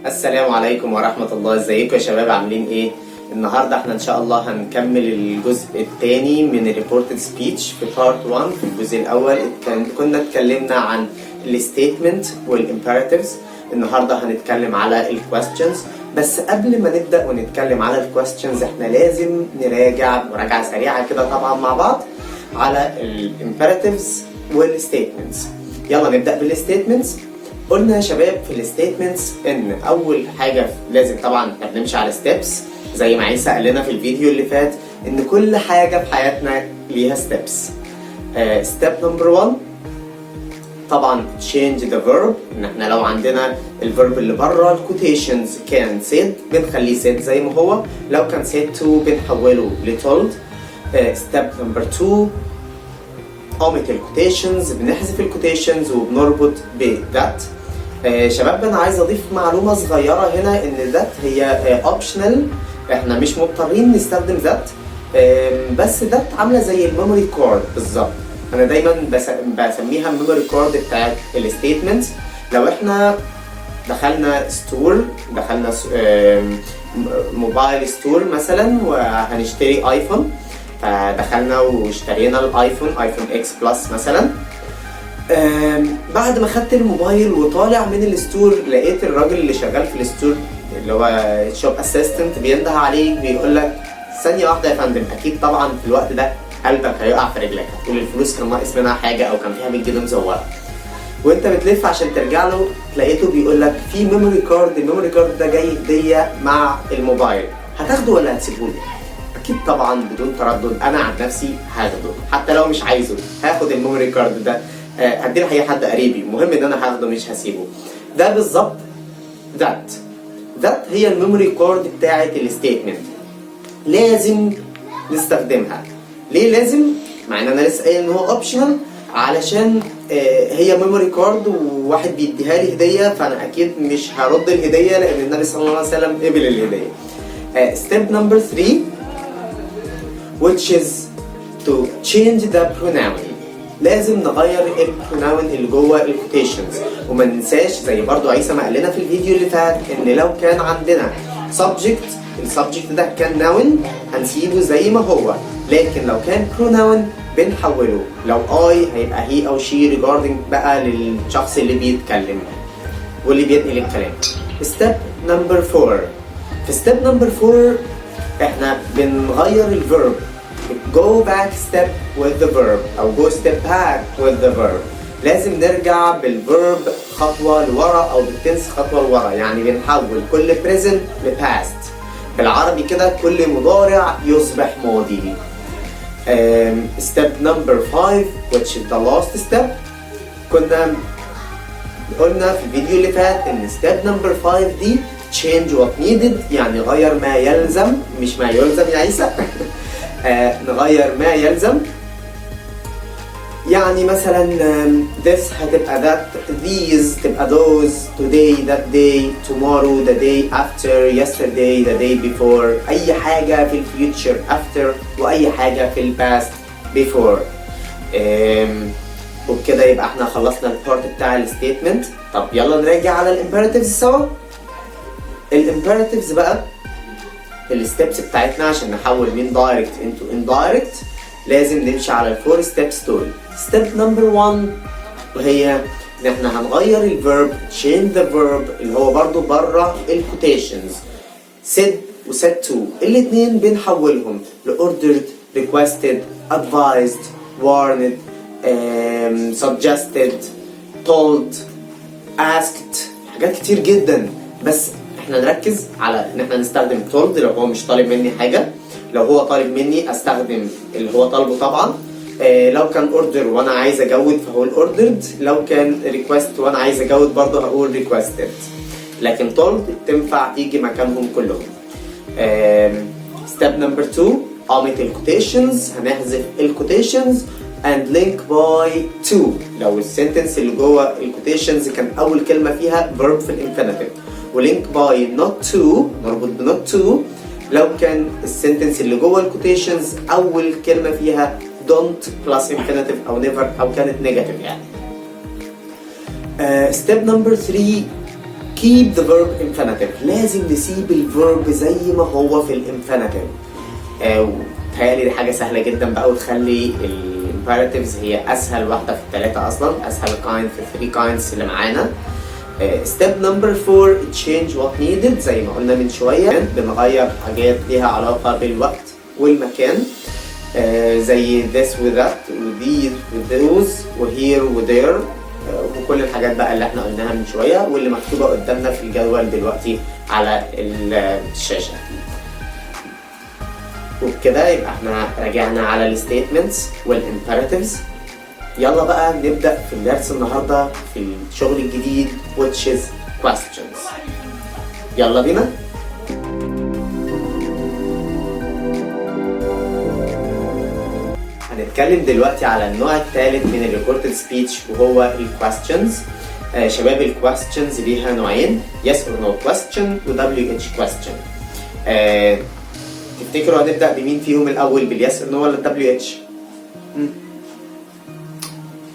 السلام عليكم ورحمة الله. ازيكم يا شباب، عاملين ايه؟ النهاردة احنا ان شاء الله هنكمل الجزء الثاني من الريبورتد سبيتش في بارت 1. في الجزء الاول كنا اتكلمنا عن الستيتمنت والامبيراتيفز. النهاردة هنتكلم على الكويستشنز، بس قبل ما نبدأ ونتكلم على الكويستشنز احنا لازم نراجع مراجعة سريعة كده طبعا مع بعض على الامبيراتيفز والستيتمنتس. يلا نبدأ بالستيتمنتس. قلنا يا شباب في الستيتمنتس ان اول حاجه لازم طبعا احنا بنمشي على ستيبس زي ما عيسى قال لنا في الفيديو اللي فات ان كل حاجه في حياتنا ليها ستيبس. ستيب نمبر 1 طبعا change the verb. ان احنا لو عندنا الفيرب اللي بره الكوتيشنز كان said بنخليه said زي ما هو، لو كان said to بنحوله ل told. ستيب نمبر 2 omit الكوتيشنز، بنحذف الكوتيشنز وبنربط ب that. شباب انا عايز اضيف معلومه صغيره هنا ان that هي اوبشنال، احنا مش مضطرين نستخدم that، بس that عامله زي الميموري كارد بالظبط. انا دايما بسميها الميموري كارد بتاعت الستيتمنتس. لو احنا دخلنا ستور، دخلنا موبايل ستور مثلا وهنشتري ايفون، فدخلنا واشترينا الايفون اكس بلس مثلا. بعد ما خدت الموبايل وطالع من الستور لقيت الراجل اللي شغال في الستور اللي هو شوب اسيستنت بينده عليك بيقول لك ثانيه واحده يا فندم. اكيد طبعا في الوقت ده قلبك هيقع في رجلك، هتقول الفلوس كان ناقص منها حاجه او كان فيها 100 جنيه مزوره، وانت بتلف عشان ترجع له لقيته بيقول لك في ميموري كارد، الميموري كارد ده جاي هديه مع الموبايل، هتاخده ولا هتسيبه لي؟ اكيد طبعا بدون تردد انا عن نفسي هاخده، حتى لو مش عايزه هاخد الميموري كارد ده، هديه لاي حد قريبي، المهم ان انا هاخده مش هسيبه. ده بالظبط that هي الميموري كارد بتاعه الستيتمنت، لازم نستخدمها. ليه لازم؟ مع ان انا لسه قايل ان هو اوبشنال، علشان هي ميموري كارد وواحد بيديها لي هديه، فانا اكيد مش هرد الهديه لان النبي صلى الله عليه وسلم قبل الهديه. ستيب نمبر 3 which is to change the pronoun. لازم نغير البروناون اللي جوه الكوتيشنز، وما ننساش زي برضو عيسى ما قال لنا في الفيديو اللي فات ان لو كان عندنا subject، السبجكت ده كان noun هنسيبه زي ما هو، لكن لو كان pronoun بنحوله. لو I هيبقى he او she regarding بقى للشخص اللي بيتكلم واللي بينقل الكلام. step number 4. في step number 4 احنا بنغير الفيرب، go back step with the verb او go step back with the verb. لازم نرجع بالفيرب خطوة لورا او بالتنس خطوة لورا، يعني بنحول كل present ل past. بالعربي كده كل مضارع يصبح ماضي. step number 5 which is the last step. كنا قلنا في الفيديو اللي فات ان step number 5 دي change what needed، يعني غير ما يلزم مش ما يلزم يا عيسى. نغير ما يلزم، يعني مثلا this هتبقى that، these تبقى those، today that day، tomorrow the day after، yesterday the day before، أي حاجة في الفيوتشر after وأي حاجة في الباست before. وبكده يبقى احنا خلصنا البارت بتاع الستيتمنت. طب يلا نراجع على الامبيراتيفز سوا. الامبيراتيفز بقى الستبس بتاعتنا عشان نحول من دايركت into indirect لازم نمشي على الفور ستيبس دول. ستيب نمبر 1 وهي ان احنا هنغير الفيرب change the verb اللي هو برضو بره الكوتيشنز said و said to، الاتنين بنحولهم ل ordered، requested، advised، warned، suggested، told، asked، حاجات كتير جدا. بس احنا نركز على ان احنا نستخدم told لو هو مش طالب مني حاجه، لو هو طالب مني استخدم اللي هو طالبه طبعا. لو كان order وانا عايز اجود فهقول ordered، لو كان request وانا عايز اجود برضه هقول requested، لكن told تنفع تيجي مكانهم كلهم. step number 2 omit الكوتيشنز، هنحذف الكوتيشنز and link by to لو السنتنس اللي جوه الكوتيشنز كان اول كلمه فيها verb في الانفينيتيف، ولينك باي not to نربط ب not to لو كان السنتنس اللي جوه الكوتيشنز اول كلمه فيها don't plus infinitive او never او كانت negative يعني. step number 3 keep the verb infinitive. لازم نسيب الverb زي ما هو في الانفينيتيف. وتهيألي دي حاجة سهلة جدا بقى، وتخلي الامبيراتيفز هي أسهل واحدة في الثلاثة أصلا، أسهل kind في 3 kinds اللي معانا. step number 4 change what needed. زي ما قلنا من شوية بنغير حاجات ليها علاقة بالوقت والمكان، زي this و that و these و those و here و there، وكل الحاجات بقى اللي احنا قلناها من شوية واللي مكتوبة قدامنا في الجدول دلوقتي على الشاشة. وبكده يبقى احنا راجعنا على الستيتمنتس والامبيراتيفز. يلا بقى نبدأ في الدرس النهاردة في الشغل الجديد which is questions. يلا بينا. هنتكلم دلوقتي على النوع الثالث من الريكوردد سبيتش وهو الكويستشنز. شباب الكويستشنز ليها نوعين، yes or no question و WH question. تفتكروا هنبدأ بمين فيهم الأول، باليس or no ولا WH؟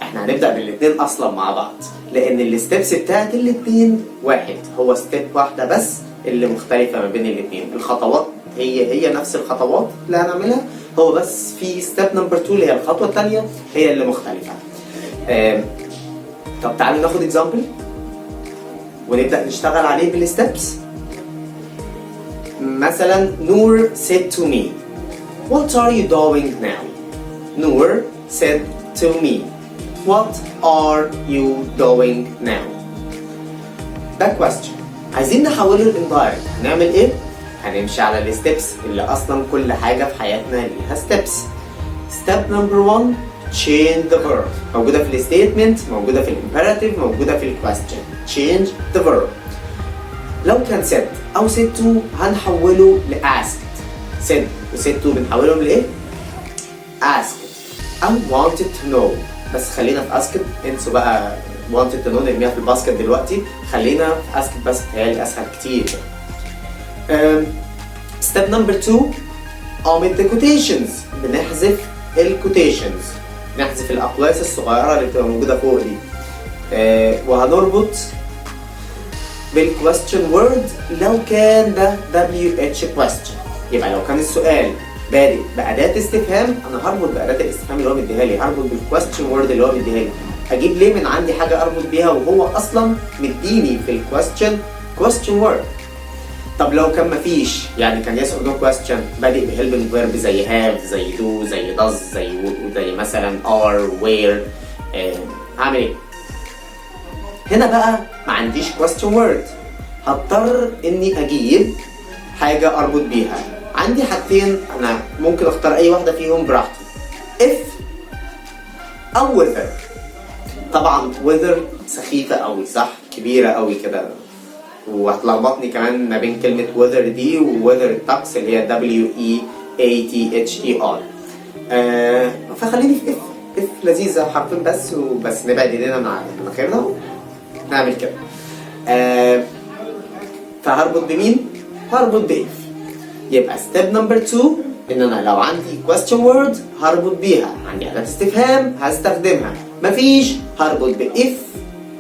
احنا هنبدأ بالاثنين أصلا مع بعض، لأن الستبس بتاعت الاثنين واحد، هو ستيب واحدة بس اللي مختلفة ما بين الاثنين. الخطوات هي نفس الخطوات اللي هنعملها، هو بس في ستيب نمبر 2 اللي هي الخطوة الثانية هي اللي مختلفة. طب تعالوا ناخد اكزامبل ونبدأ نشتغل عليه بالستبس. مثلا نور said to me what are you doing now. نور said to me what are you doing now. ده question. عايزين نحوله للاندايركت، هنعمل ايه؟ هنمشي على الستبس اللي اصلا كل حاجة في حياتنا ليها ستبس. step number 1 change the verb. موجودة في الستيتمنت، موجودة في الامبيراتيف، موجودة في الكويستشن. change the verb. لو كان said أو said to هنحوله ل asked. said و said to بنحولهم لإيه؟ asked أو wanted to know. بس خلينا في asked، انسوا بقى wanted to know نرميها في الباسكت دلوقتي، خلينا في asked بس، بتهيألي أسهل كتير. step number 2 omit the quotations. بنحذف الكوتيشنز، نحذف الأقواس الصغيرة اللي بتبقى موجودة فوق دي. وهنربط بالquestion word لو كان ده WH question. يبقى لو كان السؤال بادئ بأداة استفهام، أنا هربط بأداة الاستفهام اللي هو مديها لي، هربط بالquestion word اللي هو مديها لي. أجيب ليه من عندي حاجة أربط بيها وهو أصلا مديني في question word. طب لو كان مفيش، يعني كان yes or no question بادئ بhelping verb زي have زي do زي does زي would زي مثلا are where، هعمل ايه؟ هنا بقى ما عنديش question word، هضطر اني اجيب حاجة اربط بيها. عندي حاجتين انا ممكن اختار اي واحدة فيهم براحتي، if او whether. طبعا whether سخيفة قوي صح؟ كبيرة قوي كده، وهتلخبطني كمان ما بين كلمة weather دي و weather الطقس اللي هي WEATHER. فخليني في if لذيذة حرفين بس، وبس نبعد ايدينا من غيرنا نعمل كده. فهربط بمين؟ هربط ب if. يبقى step number 2 ان انا لو عندي question word هربط بيها، عندي أداة استفهام هستخدمها، مفيش هربط ب if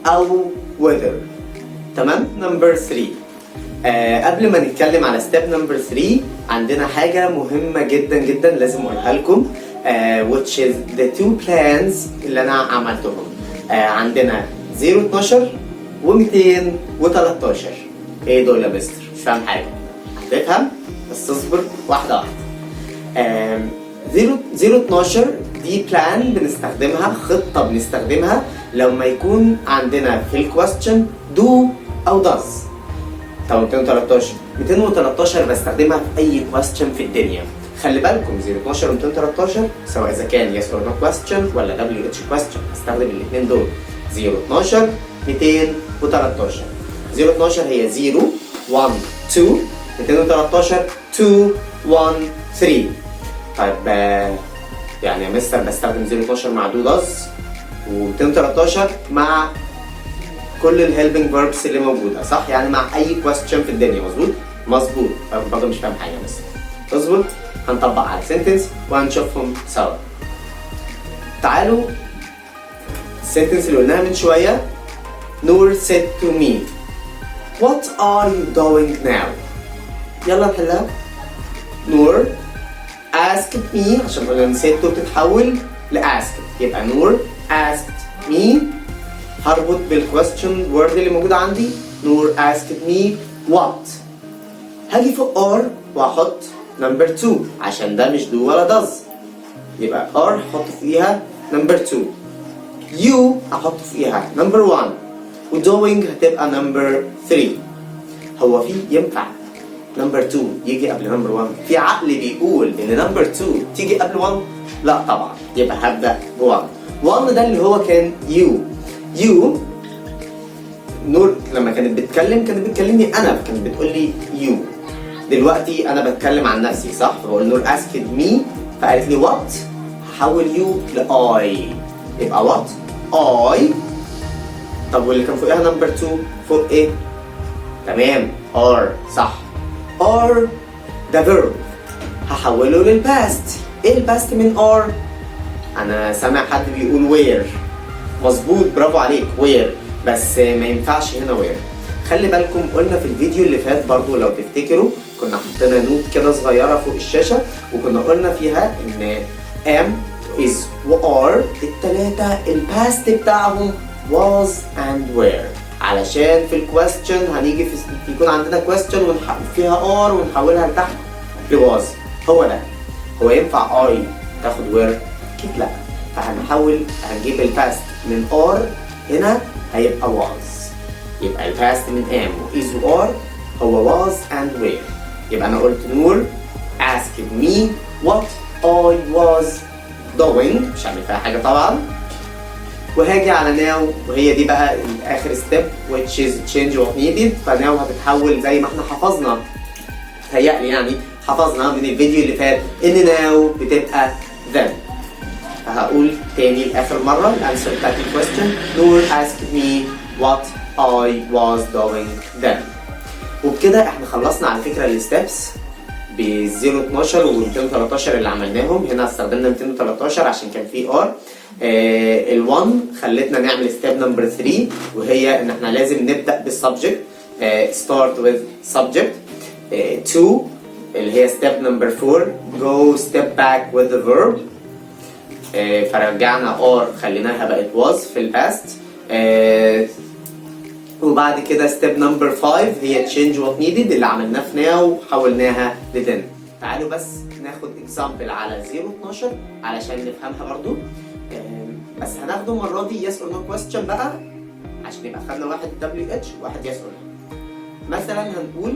او whether. تمام. نمبر 3 قبل ما نتكلم على ستيب نمبر 3 عندنا حاجة مهمة جدا جدا لازم اقولها لكم، which is the 2 plans اللي انا عملتهم. عندنا 012 و213. ايه دول يا مستر؟ مش فاهم حاجة. هتفهم بس اصبر واحدة واحدة. 012 دي بلان بنستخدمها، خطة بنستخدمها لما يكون عندنا في الكويستشن do أو does. طب 213 بستخدمها في أي question في الدنيا. خلي بالكم 012 و 213 سواء إذا كان yes or no question ولا WH question هستخدم الاثنين دول، 012 213. 012 هي 0 1 2، 213 2 1 3. طيب يعني يا مستر بستخدم 012 مع do does و 213 مع كل الهيلبنج فيربس اللي موجوده صح؟ يعني مع اي كويستشن في الدنيا. مظبوط؟ مظبوط. برضه مش فاهم حاجه بس تظبط. هنطبق على السنتنس وهنشوفهم سوا. تعالوا السنتنس اللي قلناها من شويه، نور said to me. What are you doing now? يلا نحلها. نور asked me عشان قلنا نسيت تتحول لasked، يبقى نور asked me. هربط بالquestion word اللي موجودة عندي. نور asked me what. هاجي فوق R وأحط number 2 عشان ده مش do ولا does، يبقى R هحط فوقيها number 2. You هحط فوقيها number 1 و doing هتبقى number 3. هو في ينفع number 2 يجي قبل number 1؟ في عقل بيقول إن number 2 تيجي قبل 1؟ لا طبعا، يبقى هبدأ ب 1. 1 ده اللي هو كان you. نور لما كانت بتكلمني أنا، كانت بتقول لي you. دلوقتي أنا بتكلم عن نفسي صح؟ فبقول نور asked me فقالت لي what، هحول you ل I، يبقى what I. طب واللي كان فوقها number 2 فوق إيه؟ تمام are صح. are ده verb هحوله للباست. إيه الباست من are؟ أنا سامع حد بيقول where. مظبوط برافو عليك where، بس ما ينفعش هنا where. خلي بالكم قلنا في الفيديو اللي فات برضو لو تفتكروا كنا حطينا نوت كده صغيرة فوق الشاشة وكنا قلنا فيها إن am is و are التلاتة الباست بتاعهم was and were، علشان في الكويستشن هنيجي يكون عندنا question فيها are ونحولها لتحت ل was. هو ده هو ينفع I تاخد were؟ أكيد لأ، هنجيب الباست من are هنا هيبقى was، يبقى الباست من am و is و are هو was and were. يبقى أنا قلت نور asked me what I was doing، مش هعمل فيها حاجة طبعا. وهاجي على now وهي دي بقى آخر step which is change what needed. فناو هتتحول زي ما احنا حفظنا، تهيألي يعني حفظنا من الفيديو اللي فات إن now بتبقى then. فهقول تاني لآخر مرة الأنسر بتاعت الكويستشن. نور asked me what I was doing then. وبكده احنا خلصنا على فكرة الستبس ب 012 و 213 اللي عملناهم. هنا استخدمنا 213 عشان كان في ار. ال1 خلتنا نعمل ستيب نمبر 3 وهي ان احنا لازم نبدأ بالسبجكت. start with subject. 2 اللي هي ستيب نمبر 4 go step back with the verb. فرجعنا or خليناها بقت was في الباست. وبعد كده ستيب نمبر 5 هي change what needed اللي عملناه في now وحولناها ل then. تعالوا بس ناخد example على 012 علشان نفهمها برضو. بس هناخده المرة دي yes or no question بقى عشان يبقى خدنا واحد WH وواحد yes or no. مثلا هنقول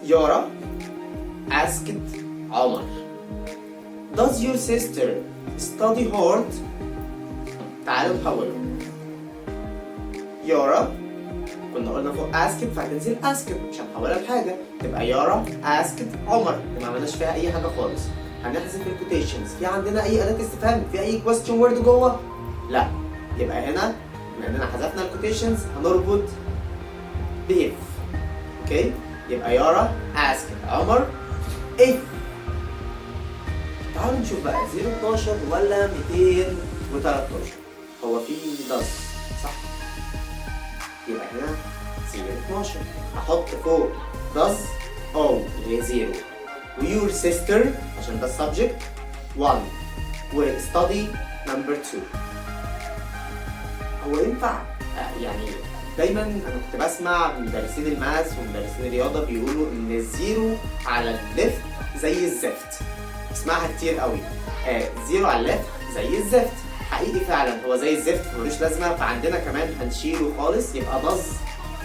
يارا asked عمر does your sister study hard؟ تعالوا نحوله. يارا كنا قلنا فوق asked فهتنزل asked، مش هنحولها لحاجة، تبقى يارا asked عمر، ما عملناش فيها أي حاجة خالص. هنحذف الكوتيشنز. في عندنا أي أداة استفهام؟ في أي question word جوه؟ لا، يبقى هنا بما إننا حذفنا الكوتيشنز هنربط ب if. أوكي؟ يبقى يارا asked عمر if. تعالوا نشوف بقى 012 ولا 213. هو في does صح؟ يبقى هنا 012 هحط فوق does او اللي هي 0 و your sister عشان ده السبجكت 1 و study number 2. هو ينفع يعني دايما انا كنت بسمع مدرسين الماث ومدرسين الرياضه بيقولوا ان الزيرو على الليفت زي الزفت. اسمعها كتير قوي. زيرو على الليفت زي الزفت. حقيقي فعلا هو زي الزفت ملوش لازمه. فعندنا كمان هنشيله خالص يبقى does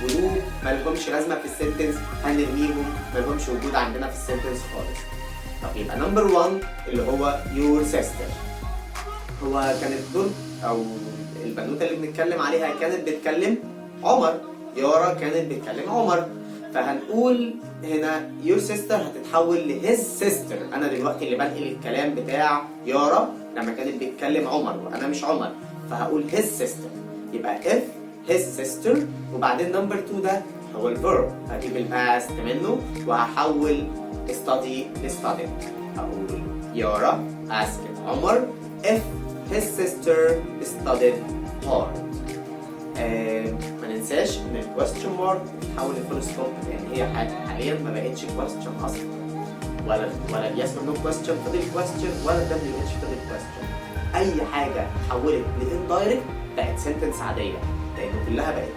ودو مالهمش لازمه في السنتنس، هنرميهم مالهمش وجود عندنا في السنتنس خالص. طب يبقى نمبر 1 اللي هو your sister. هو كانت دول او البنوته اللي بنتكلم عليها كانت بتكلم عمر. يارا كانت بتكلم عمر. فهنقول هنا your sister هتتحول ل his sister. انا دلوقتي اللي بنقل الكلام بتاع يارا لما كانت بتكلم عمر وانا مش عمر، فهقول his sister. يبقى if his sister وبعدين نمبر 2 ده هو الفيرب، هجيب الباست منه وهحول study ل studied. هقول يارا asked عمر if his sister studied hard. ما ننساش ان الكويستشن مارك تتحول لفول ستوب، لان هي حاليا ما بقتش كويستشن اصلا، ولا اليس نو كويستشن فضل كويستشن، ولا الدبليو اتش فضل كويستشن. اي حاجه اتحولت لاندايركت بقت سنتنس عاديه، لانه كلها بقت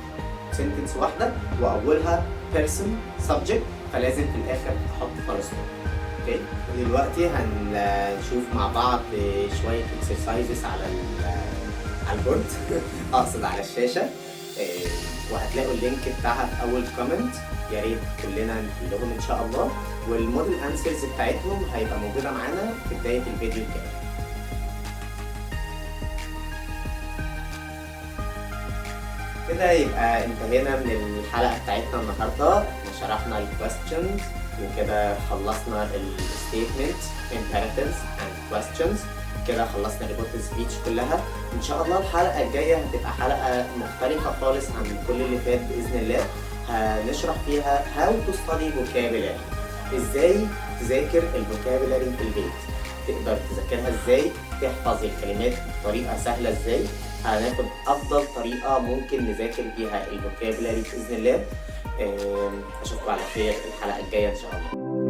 سنتنس واحده واولها بيرسون سبجكت، فلازم في الاخر تحط فول ستوب. اوكي، ودلوقتي هنشوف مع بعض شويه اكسرسايزز على البورد اقصد على الشاشه، وهتلاقوا اللينك بتاعها في اول كومنت، يا ريت كلنا نحلهم ان شاء الله، والموديل انسرز بتاعتهم هيبقى موجوده معانا في بدايه الفيديو الجاي. كده يبقى انتهينا من الحلقه بتاعتنا النهارده، شرحنا الكويستشنز وكده خلصنا الستيتمنت imperatives and questions، كده خلصنا ريبورت سبيتش كلها. ان شاء الله الحلقه الجايه هتبقى حلقه مختلفه خالص عن كل اللي فات باذن الله، هنشرح فيها how to study vocabulary، ازاي تذاكر الفوكابولاري في البيت، تقدر تذاكرها ازاي، تحفظ الكلمات بطريقه سهله ازاي، هناخد افضل طريقه ممكن نذاكر بيها الفوكابولاري باذن الله. اشوفكم على خير الحلقه الجايه ان شاء الله.